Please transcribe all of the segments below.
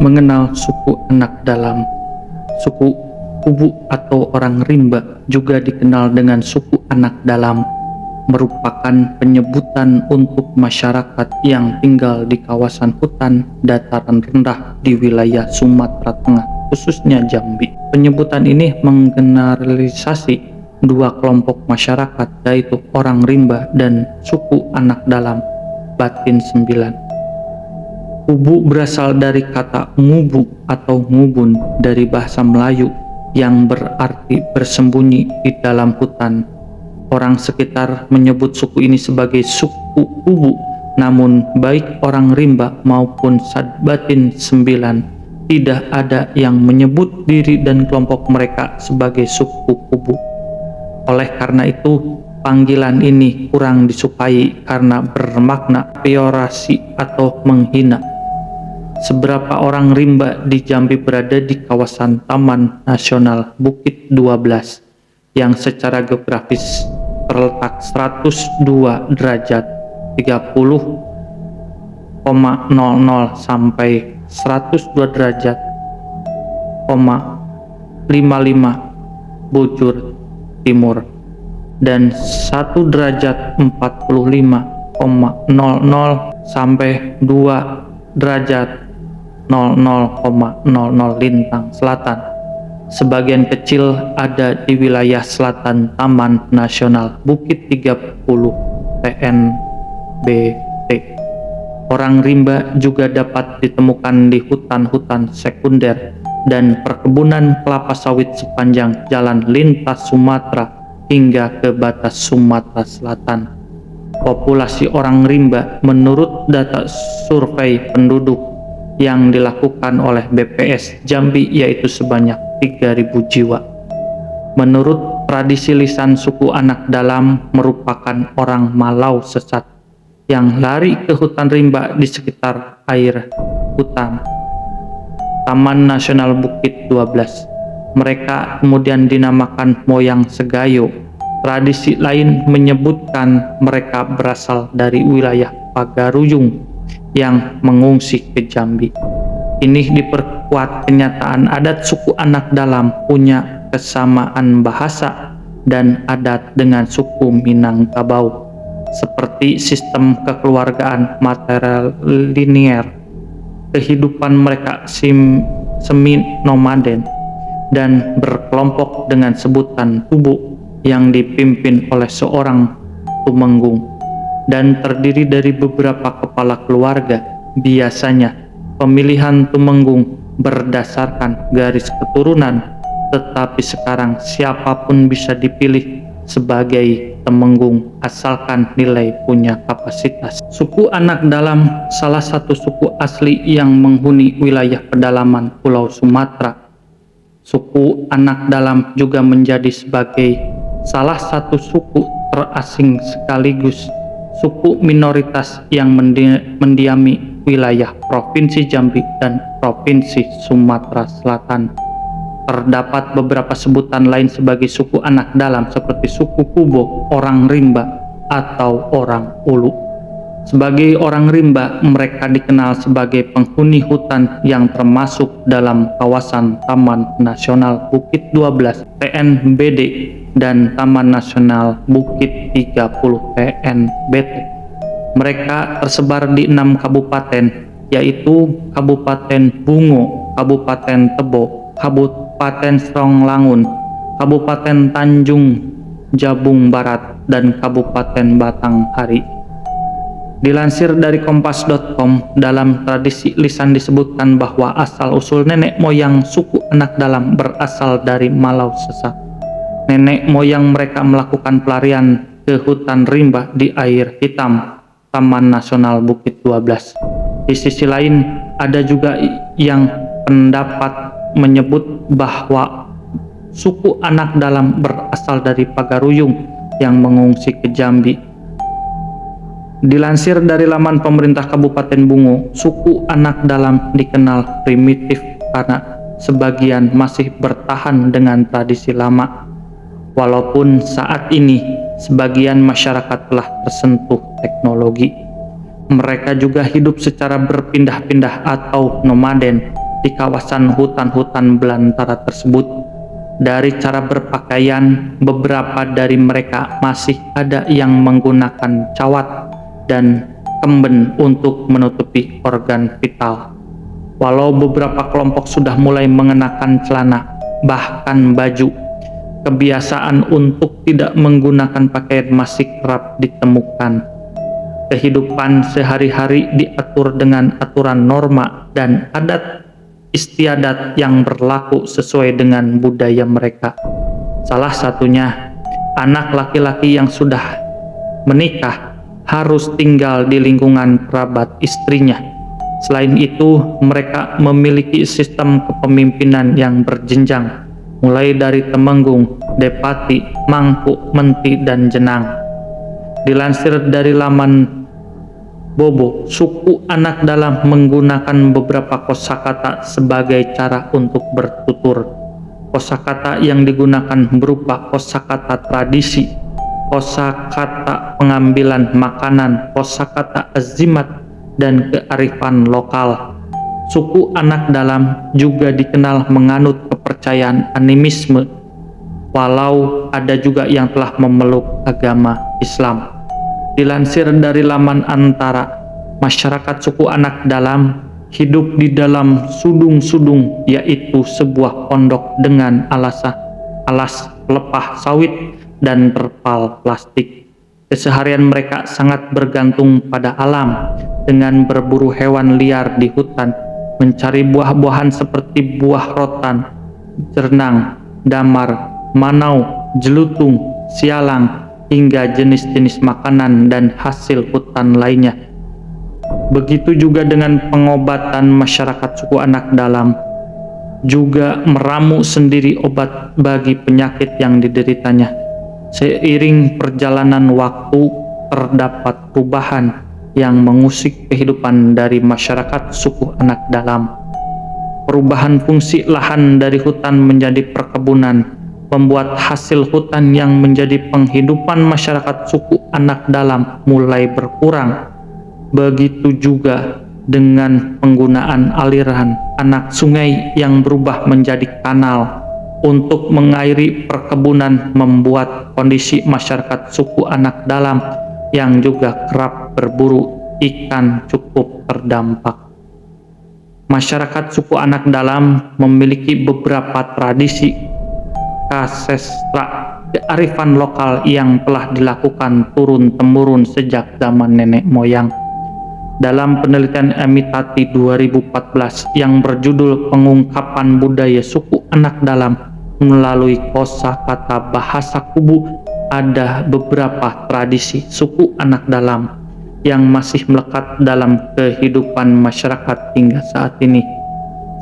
mengenal suku anak dalam. Suku Kubu atau orang rimba, juga dikenal dengan suku anak dalam, merupakan penyebutan untuk masyarakat yang tinggal di kawasan hutan dataran rendah di wilayah Sumatera Tengah, khususnya Jambi. Penyebutan ini menggeneralisasi dua kelompok masyarakat, yaitu orang rimba dan suku anak dalam batin 9. Kubu berasal dari kata ngubu atau ngubun dari bahasa Melayu yang berarti bersembunyi di dalam hutan. Orang sekitar menyebut suku ini sebagai suku Kubu, namun baik orang rimba maupun batin 9 tidak ada yang menyebut diri dan kelompok mereka sebagai suku Kubu. Oleh karena itu, panggilan ini kurang disukai karena bermakna peyorasi atau menghina. Seberapa orang rimba di Jambi berada di kawasan Taman Nasional Bukit 12 yang secara geografis terletak 102 derajat 30,00 sampai 102 derajat 55 bujur timur dan 1 derajat 45,00 sampai 2 derajat 00,00 lintang selatan. Sebagian kecil ada di wilayah selatan Taman Nasional Bukit 30 TNBT. Orang rimba juga dapat ditemukan di hutan-hutan sekunder dan perkebunan kelapa sawit sepanjang jalan lintas Sumatera hingga ke batas Sumatera Selatan. Populasi orang rimba menurut data survei penduduk yang dilakukan oleh BPS Jambi yaitu sebanyak 3.000 jiwa. Menurut tradisi lisan, suku anak dalam merupakan orang Malau sesat yang lari ke hutan rimba di sekitar air hutan Taman Nasional Bukit 12. Mereka kemudian dinamakan Moyang Segayo. Tradisi lain menyebutkan mereka berasal dari wilayah Pagaruyung yang mengungsi ke Jambi. Ini diperkuat kenyataan adat suku anak dalam punya kesamaan bahasa dan adat dengan suku Minangkabau, seperti sistem kekeluargaan matrilinear. Kehidupan mereka semi-nomaden dan berkelompok dengan sebutan kubu yang dipimpin oleh seorang tumenggung dan terdiri dari beberapa kepala keluarga. Biasanya pemilihan tumenggung berdasarkan garis keturunan, tetapi sekarang siapapun bisa dipilih sebagai temenggung asalkan nilai punya kapasitas. Suku anak dalam salah satu suku asli yang menghuni wilayah pedalaman Pulau Sumatera. Suku anak dalam juga menjadi sebagai salah satu suku terasing sekaligus suku minoritas yang mendiami wilayah Provinsi Jambi dan Provinsi Sumatera Selatan. Terdapat beberapa sebutan lain sebagai suku anak dalam seperti suku Kubo, orang rimba, atau orang Ulu. Sebagai orang rimba, mereka dikenal sebagai penghuni hutan yang termasuk dalam kawasan Taman Nasional Bukit 12 TNBD dan Taman Nasional Bukit 30 TNBT. Mereka tersebar di 6 kabupaten, yaitu Kabupaten Bungo, Kabupaten Tebo, Kabupaten Stronglangun, Kabupaten Tanjung Jabung Barat, dan Kabupaten Batanghari. Dilansir dari kompas.com, dalam tradisi lisan disebutkan bahwa asal-usul nenek moyang suku anak dalam berasal dari Malau Sesa. Nenek moyang mereka melakukan pelarian ke hutan rimba di air hitam Taman Nasional Bukit 12. Di sisi lain, ada juga yang pendapat menyebut bahwa suku anak dalam berasal dari Pagaruyung yang mengungsi ke Jambi. Dilansir dari laman pemerintah Kabupaten Bungo, suku anak dalam dikenal primitif karena sebagian masih bertahan dengan tradisi lama. Walaupun saat ini sebagian masyarakat telah tersentuh teknologi, mereka juga hidup secara berpindah-pindah atau nomaden di kawasan hutan-hutan belantara tersebut. Dari cara berpakaian, beberapa dari mereka masih ada yang menggunakan cawat dan kemben untuk menutupi organ vital. Walau beberapa kelompok sudah mulai mengenakan celana, bahkan baju, kebiasaan untuk tidak menggunakan pakaian masih kerap ditemukan. Kehidupan sehari-hari diatur dengan aturan norma dan adat istiadat yang berlaku sesuai dengan budaya mereka. Salah satunya, anak laki-laki yang sudah menikah harus tinggal di lingkungan kerabat istrinya. Selain itu, mereka memiliki sistem kepemimpinan yang berjenjang, mulai dari temenggung, depati, mangku, menti, dan jenang. Dilansir dari laman Bobo, suku anak dalam menggunakan beberapa kosakata sebagai cara untuk bertutur. Kosakata yang digunakan berupa kosakata tradisi, kosakata pengambilan makanan, kosakata azimat, dan kearifan lokal. Suku anak dalam juga dikenal menganut kepercayaan animisme, walau ada juga yang telah memeluk agama Islam. Dilansir dari laman Antara, masyarakat suku anak dalam hidup di dalam sudung-sudung, yaitu sebuah pondok dengan alas pelepah sawit dan terpal plastik. Keseharian mereka sangat bergantung pada alam dengan berburu hewan liar di hutan, mencari buah-buahan seperti buah rotan, jernang, damar, manau, jelutung, sialang, hingga jenis-jenis makanan dan hasil hutan lainnya. Begitu juga dengan pengobatan. Masyarakat suku anak dalam juga meramu sendiri obat bagi penyakit yang dideritanya. Seiring perjalanan waktu, terdapat perubahan yang mengusik kehidupan dari masyarakat suku anak dalam. Perubahan fungsi lahan dari hutan menjadi perkebunan membuat hasil hutan yang menjadi penghidupan masyarakat suku anak dalam mulai berkurang. Begitu juga dengan penggunaan aliran anak sungai yang berubah menjadi kanal untuk mengairi perkebunan, membuat kondisi masyarakat suku anak dalam yang juga kerap berburu ikan cukup terdampak. Masyarakat suku anak dalam memiliki beberapa tradisi, kasestra, kearifan lokal yang telah dilakukan turun-temurun sejak zaman nenek moyang. Dalam penelitian Emitati 2014 yang berjudul Pengungkapan Budaya Suku Anak Dalam melalui kosakata bahasa Kubu, ada beberapa tradisi suku anak dalam yang masih melekat dalam kehidupan masyarakat hingga saat ini.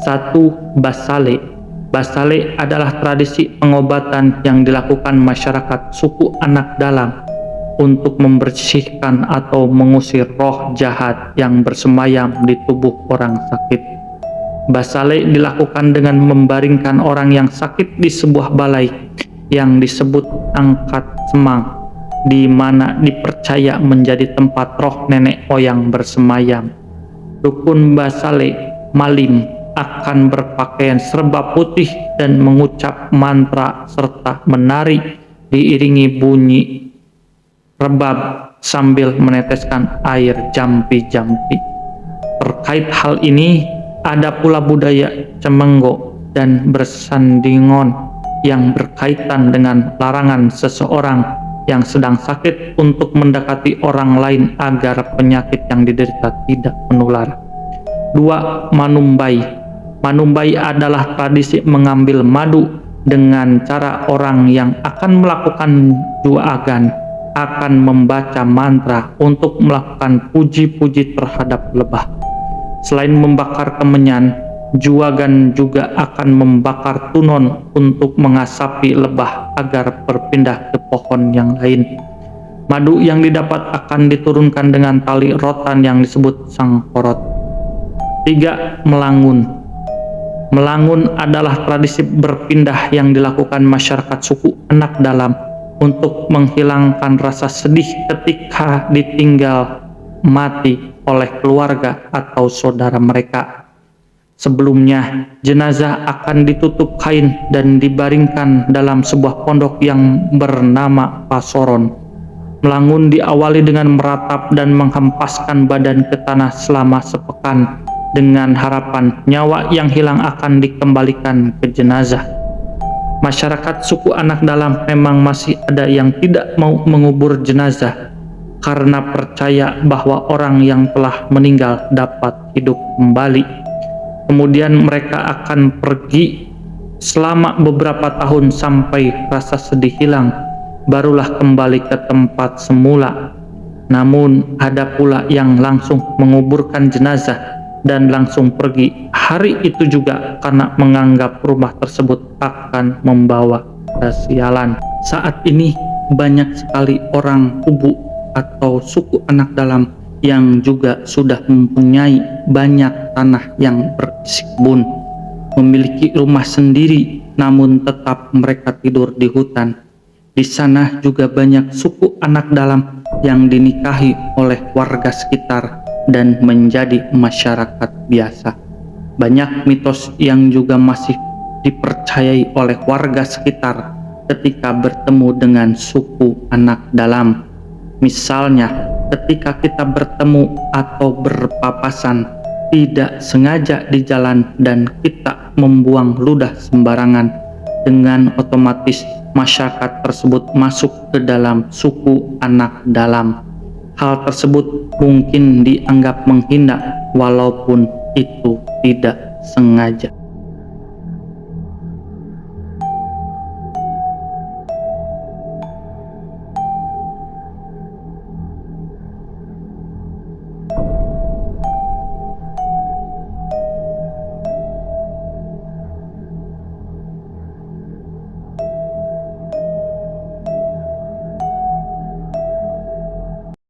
1. Basale. Basale adalah tradisi pengobatan yang dilakukan masyarakat suku anak dalam untuk membersihkan atau mengusir roh jahat yang bersemayam di tubuh orang sakit. Basale dilakukan dengan membaringkan orang yang sakit di sebuah balai yang disebut angkat semang, di mana dipercaya menjadi tempat roh nenek moyang bersemayam. Dukun Basale Malim akan berpakaian serba putih dan mengucap mantra serta menari diiringi bunyi rebab sambil meneteskan air jampi-jampi. Terkait hal ini, ada pula budaya cemenggo dan bersandingon yang berkaitan dengan larangan seseorang yang sedang sakit untuk mendekati orang lain agar penyakit yang diderita tidak menular. 2. Manumbai. Manumbai adalah tradisi mengambil madu dengan cara orang yang akan melakukan juagan akan membaca mantra untuk melakukan puji-puji terhadap lebah. Selain membakar kemenyan, juagan juga akan membakar tunon untuk mengasapi lebah agar berpindah ke pohon yang lain. Madu yang didapat akan diturunkan dengan tali rotan yang disebut sangkorot. 3. Melangun. Melangun adalah tradisi berpindah yang dilakukan masyarakat suku anak dalam untuk menghilangkan rasa sedih ketika ditinggal mati oleh keluarga atau saudara mereka. Sebelumnya, jenazah akan ditutup kain dan dibaringkan dalam sebuah pondok yang bernama Pasoron. Melangun diawali dengan meratap dan menghempaskan badan ke tanah selama sepekan dengan harapan nyawa yang hilang akan dikembalikan ke jenazah. Masyarakat suku Anak Dalam memang masih ada yang tidak mau mengubur jenazah karena percaya bahwa orang yang telah meninggal dapat hidup kembali. Kemudian mereka akan pergi selama beberapa tahun sampai rasa sedih hilang, barulah kembali ke tempat semula. Namun ada pula yang langsung menguburkan jenazah dan langsung pergi hari itu juga karena menganggap rumah tersebut akan membawa kesialan. Saat ini banyak sekali orang kubu atau suku Anak Dalam yang juga sudah mempunyai banyak tanah yang berisi kebun, memiliki rumah sendiri, namun tetap mereka tidur di hutan. Di sana juga banyak suku Anak Dalam yang dinikahi oleh warga sekitar dan menjadi masyarakat biasa. Banyak mitos yang juga masih dipercayai oleh warga sekitar ketika bertemu dengan suku Anak Dalam. Misalnya, ketika kita bertemu atau berpapasan tidak sengaja di jalan dan kita membuang ludah sembarangan, dengan otomatis masyarakat tersebut masuk ke dalam suku Anak Dalam. Hal tersebut mungkin dianggap menghina walaupun itu tidak sengaja.